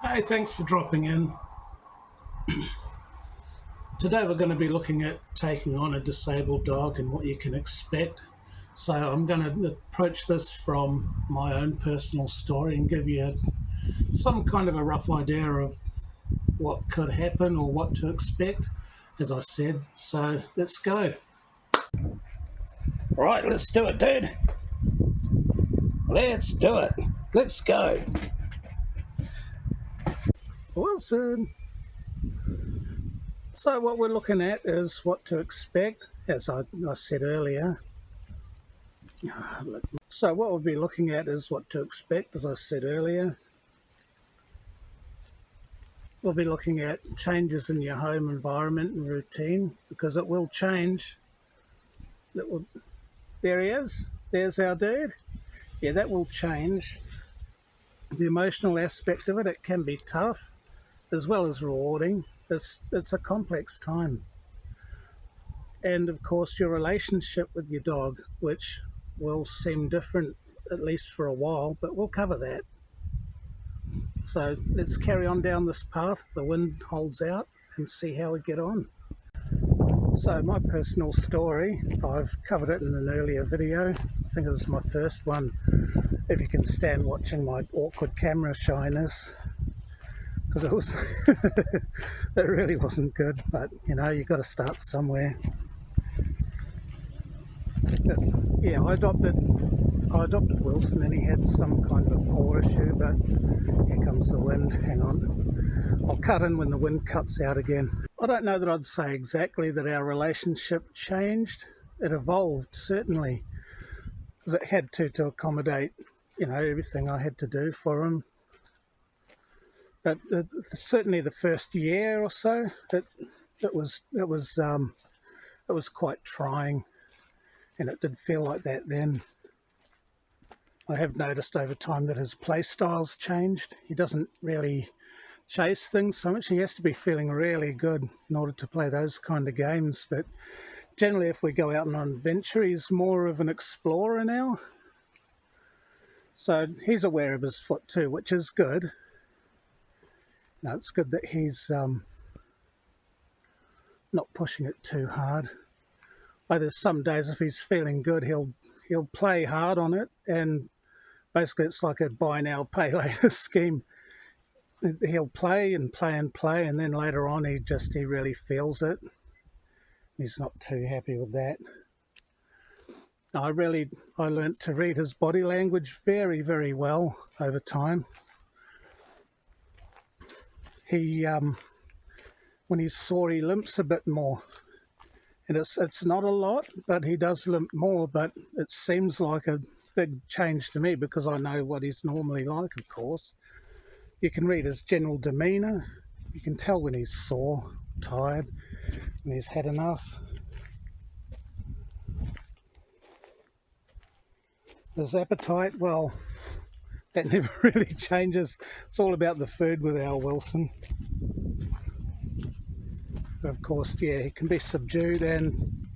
Hey, thanks for dropping in. Today we're going to be looking at taking on a disabled dog and what you can expect. So I'm going to approach this from my own personal story and give you some kind of a rough idea of what could happen or what to expect, as I said. So let's go. Right, let's do it, dude. Let's do it. Let's go. Wilson. So what we're looking at is what to expect, as I said earlier. So what we'll be looking at is what to expect, as I said earlier. We'll be looking at changes in your home environment and routine, because it will change. There he is. There's our dude. Yeah, that will change. The emotional aspect of it, it can be tough as well as rewarding. It's a complex time. And of course, your relationship with your dog, which will seem different, at least for a while, but we'll cover that. So let's carry on down this path if the wind holds out and see how we get on. So my personal story, I've covered it in an earlier video. I think it was my first one. If you can stand watching my awkward camera shyness, because it was, it really wasn't good, but you know, you've got to start somewhere. But, yeah, I adopted Wilson, and he had some kind of a paw issue, but here comes the wind. Hang on. I'll cut in when the wind cuts out again. I don't know that I'd say exactly that our relationship changed. It evolved, certainly, because it had to accommodate, you know, everything I had to do for him. But certainly the first year or so, it was quite trying, and it did feel like that then. I have noticed over time that his play style's changed. He doesn't really chase things so much. He has to be feeling really good in order to play those kind of games. But generally, if we go out on an adventure, he's more of an explorer now. So he's aware of his foot too, which is good. No, it's good that he's not pushing it too hard. Like there's some days if he's feeling good, he'll play hard on it, and basically it's like a buy now, pay later scheme. He'll play and play and play, and then later on he really feels it. He's not too happy with that. I learnt to read his body language very, very well over time. He, when he's sore, he limps a bit more. And it's not a lot, but he does limp more, but it seems like a big change to me because I know what he's normally like, of course. You can read his general demeanour. You can tell when he's sore, tired, when he's had enough. His appetite, well, that never really changes. It's all about the food with our Wilson. But of course, yeah, he can be subdued, and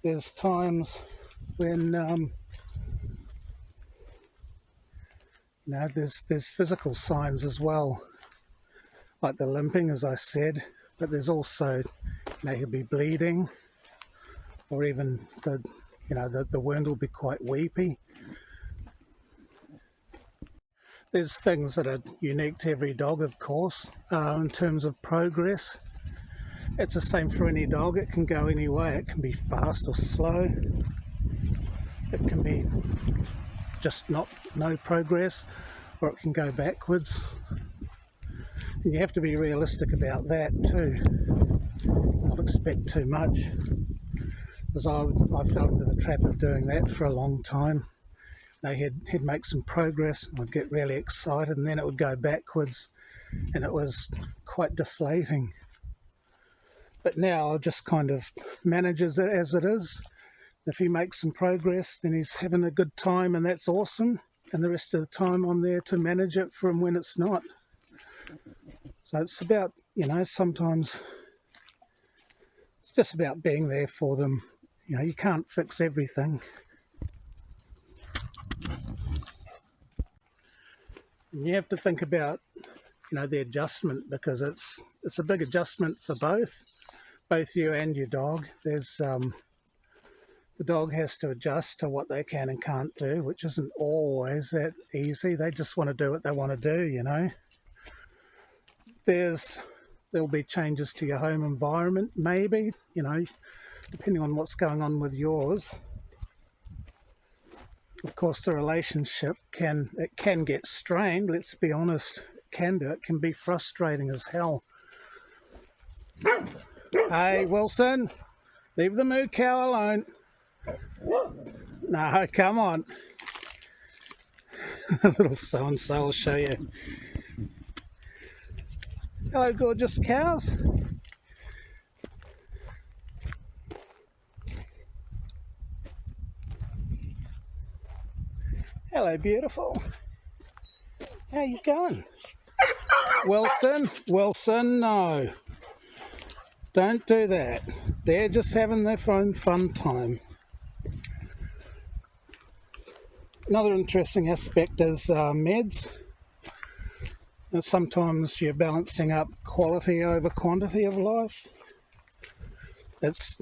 there's times when there's physical signs as well, like the limping, as I said, but there's also, he'll be bleeding, or even the wound will be quite weepy. There's things that are unique to every dog, of course, in terms of progress. It's the same for any dog. It can go any way. It can be fast or slow. It can be just no progress, or it can go backwards. And you have to be realistic about that too. Not expect too much, because I fell into the trap of doing that for a long time. He'd make some progress, and I'd get really excited, and then it would go backwards, and it was quite deflating. But now I just kind of manages it as it is. If he makes some progress, then he's having a good time, and that's awesome. And the rest of the time I'm there to manage it from when it's not. So it's about, sometimes it's just about being there for them. You can't fix everything. And you have to think about, the adjustment, because it's a big adjustment for both you and your dog. There's the dog has to adjust to what they can and can't do, which isn't always that easy. They just want to do what they want to do. There'll be changes to your home environment, maybe, depending on what's going on with yours. Of course, the relationship can get strained, let's be honest. It can be frustrating as hell. Hey, Wilson, leave the moo cow alone. No, come on. Little so-and-so will show you. Hello, gorgeous cows. Hello, beautiful. How you going? Wilson, no. Don't do that. They're just having their own fun time. Another interesting aspect is meds. And sometimes you're balancing up quality over quantity of life. It's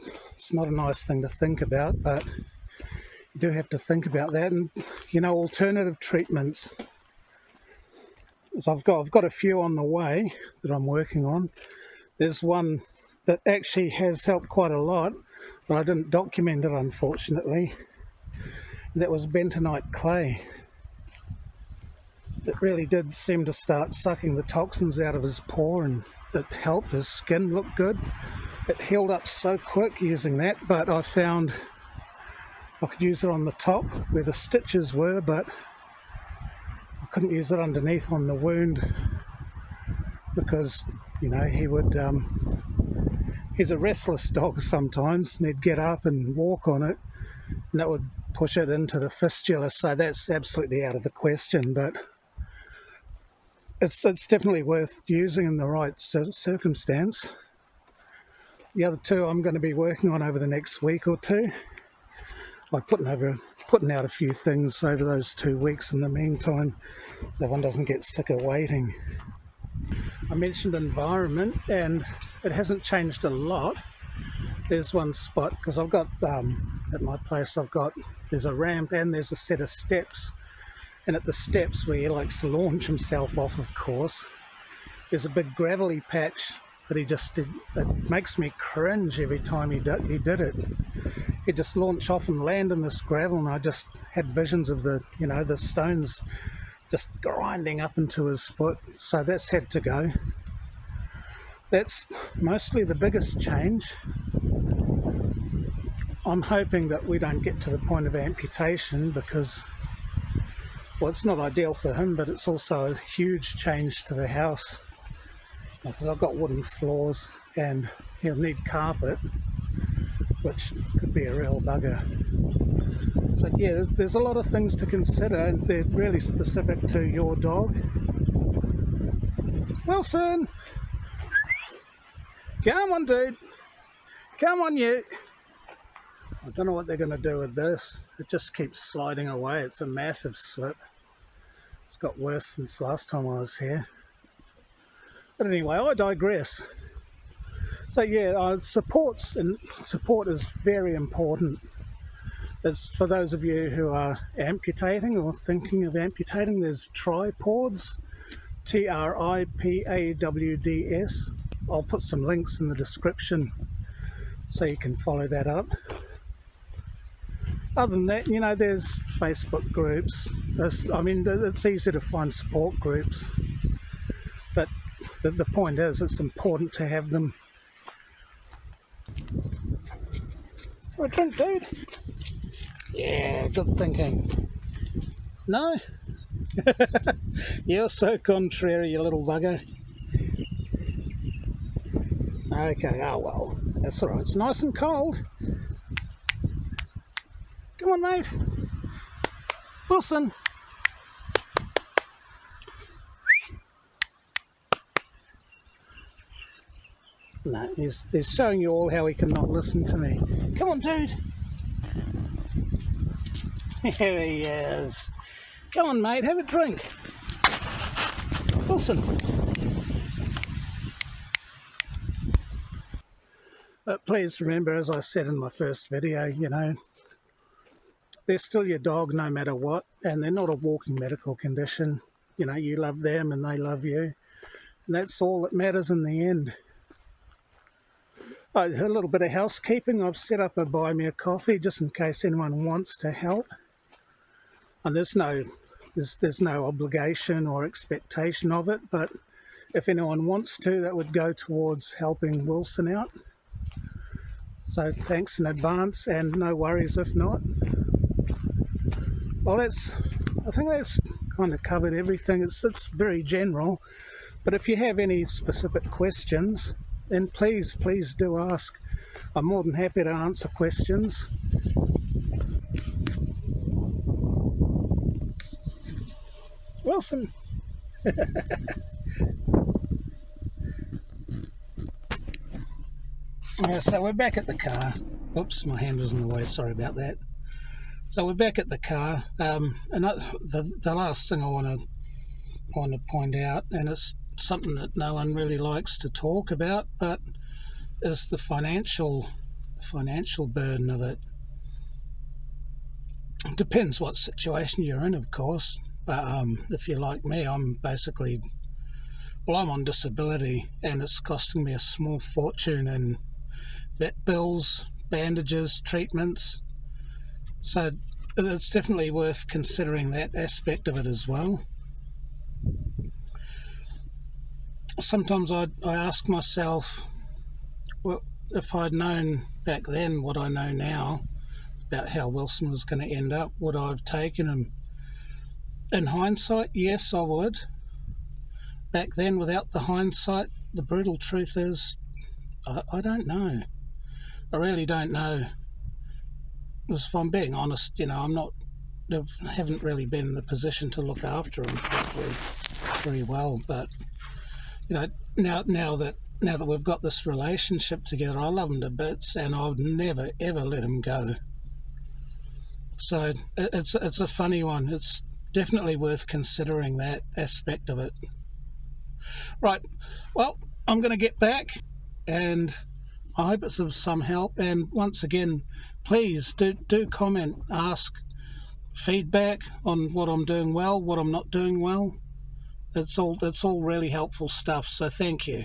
not a nice thing to think about, but you do have to think about that. And alternative treatments. So I've got a few on the way that I'm working on. There's one that actually has helped quite a lot, but I didn't document it, unfortunately. That was bentonite clay. It really did seem to start sucking the toxins out of his paw, and it helped his skin look good. It healed up so quick using that, but I found I could use it on the top where the stitches were, but I couldn't use it underneath on the wound because, he would, he's a restless dog sometimes, and he'd get up and walk on it, and that would push it into the fistula, so that's absolutely out of the question, but it's definitely worth using in the right circumstance. The other two I'm going to be working on over the next week or two. I'm putting out a few things over those 2 weeks in the meantime, so everyone doesn't get sick of waiting. I mentioned environment, and it hasn't changed a lot. There's one spot, because I've got, at my place, there's a ramp and there's a set of steps. And at the steps where he likes to launch himself off, of course, there's a big gravelly patch that he just did. It makes me cringe every time he did it. He'd just launch off and land in this gravel, and I just had visions of the stones just grinding up into his foot. So that's had to go. That's mostly the biggest change. I'm hoping that we don't get to the point of amputation because, well, it's not ideal for him, but it's also a huge change to the house because I've got wooden floors and he'll need carpet, which could be a real bugger. So yeah, there's a lot of things to consider, and they're really specific to your dog. Wilson! Come on, dude. Come on, you. I don't know what they're going to do with this. It just keeps sliding away. It's a massive slip. It's got worse since last time I was here. But anyway, I digress. So yeah, support is very important. It's for those of you who are amputating or thinking of amputating. There's tripods, TRIPAWDS. I'll put some links in the description so you can follow that up. Other than that, there's Facebook groups. It's easy to find support groups, but the point is it's important to have them. A drink, dude? Yeah, good thinking. No? You're so contrary, you little bugger. Okay, oh well, that's alright. It's nice and cold. Come on, mate. Wilson. No, he's showing you all how he cannot listen to me. Come on, dude. Here he is. Come on, mate, have a drink. Wilson. But please remember, as I said in my first video, you know, they're still your dog no matter what, and they're not a walking medical condition. You know, you love them and they love you, and that's all that matters in the end. A little bit of housekeeping. I've set up a buy me a coffee just in case anyone wants to help, and there's no obligation or expectation of it, but if anyone wants to, that would go towards helping Wilson out. So thanks in advance, and no worries if not. Well, I think that's kind of covered everything. It's very general, but if you have any specific questions, then please do ask. I'm more than happy to answer questions. Wilson. So we're back at the car. Oops, my hand was in the way, sorry about that. So we're back at the car, and the last thing I want to point out, and it's something that no one really likes to talk about, but is the financial burden of it. It depends what situation you're in, of course, but if you're like me, I'm on disability, and it's costing me a small fortune in vet bills, bandages, treatments. So it's definitely worth considering that aspect of it as well. Sometimes I ask myself, well, if I'd known back then what I know now about how Wilson was going to end up, would I have taken him? In hindsight, yes, I would. Back then, without the hindsight, the brutal truth is, I don't know. I really don't know. Because if I'm being honest, you know, haven't really been in the position to look after him very well. But you know, now that we've got this relationship together, I love him to bits, and I would never ever let him go. So it's a funny one. It's definitely worth considering that aspect of it. Right. Well, I'm going to get back, and I hope it's of some help. And once again, please do comment, ask feedback on what I'm doing well, what I'm not doing well. It's all really helpful stuff. So thank you.